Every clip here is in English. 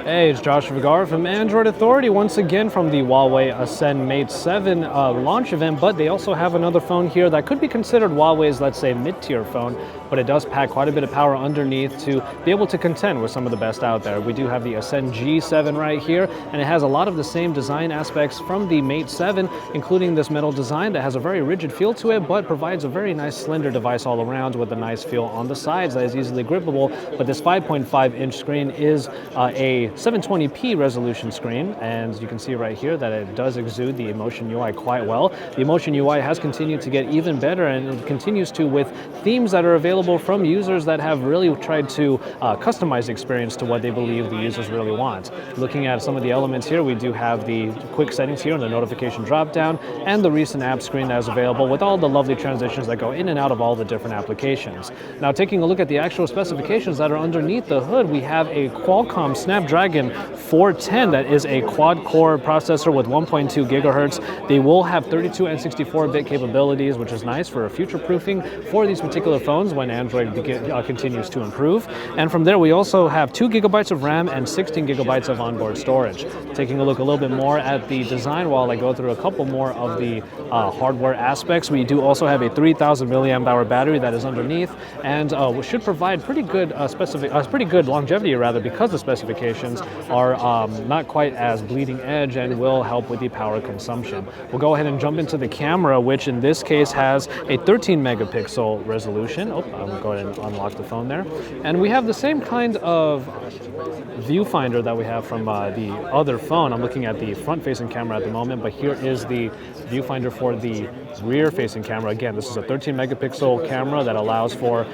Hey, it's Josh Vergara from Android Authority once again from the Huawei Ascend Mate 7 launch event, but they also have another phone here that could be considered Huawei's, let's say, mid-tier phone, but it does pack quite a bit of power underneath to be able to contend with some of the best out there. We do have the Ascend G7 right here, and it has a lot of the same design aspects from the Mate 7, including this metal design that has a very rigid feel to it, but provides a very nice slender device all around with a nice feel on the sides that is easily grippable. But this 5.5-inch screen is a 720p resolution screen, and you can see right here that it does exude the Emotion UI quite well. The Emotion UI has continued to get even better, and it continues to with themes that are available from users that have really tried to customize the experience to what they believe the users really want. Looking at some of the elements here, we do have the quick settings here and the notification drop-down, and the recent app screen that is available with all the lovely transitions that go in and out of all the different applications. Now, taking a look at the actual specifications that are underneath the hood, we have a Qualcomm Snapdragon 410 that is a quad-core processor with 1.2 gigahertz. They will have 32 and 64-bit capabilities, which is nice for future-proofing for these particular phones when Android continues to improve. And from there, we also have 2 gigabytes of RAM and 16 gigabytes of onboard storage. Taking a look a little bit more at the design while I go through a couple more of the hardware aspects, we do also have a 3,000 milliamp hour battery that is underneath, and should provide pretty good longevity rather, because the specifications are not quite as bleeding edge and will help with the power consumption. We'll go ahead and jump into the camera, which in this case has a 13 megapixel resolution. I'm going to go ahead and unlock the phone there. And we have the same kind of viewfinder that we have from the other phone. I'm looking at the front-facing camera at the moment, but here is the viewfinder for the rear-facing camera. Again, this is a 13 megapixel camera that allows for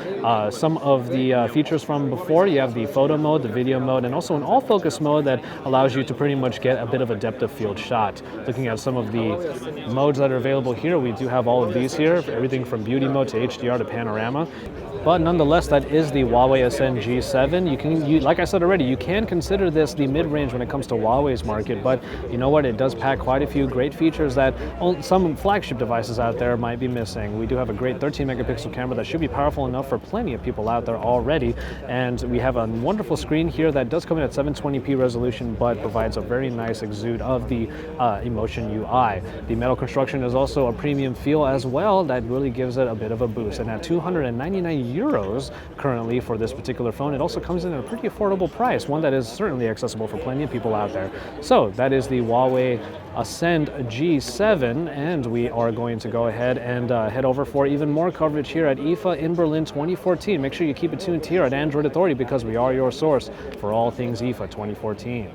some of the features from before. You have the photo mode, the video mode, and also an all-focus mode that allows you to pretty much get a bit of a depth of field shot. Looking at some of the modes that are available here, we do have all of these here, everything from beauty mode to HDR to panorama. But nonetheless, that is the Huawei Ascend G7. Like I said already, you can consider this the mid-range when it comes to Huawei's market, but you know what? It does pack quite a few great features that some flagship devices out there might be missing. We do have a great 13 megapixel camera that should be powerful enough for plenty of people out there already, and we have a wonderful screen here that does come in at 720p resolution, but provides a very nice exude of the Emotion UI. The metal construction is also a premium feel as well that really gives it a bit of a boost, and at 299 euros currently for this particular phone, it also comes in at a pretty affordable price, one that is certainly accessible for plenty of people out there. So that is the Huawei Ascend G7, and we are going to go ahead and head over for even more coverage here at IFA in Berlin 2014. Make sure you keep it tuned here at Android Authority, because we are your source for all things IFA 2014.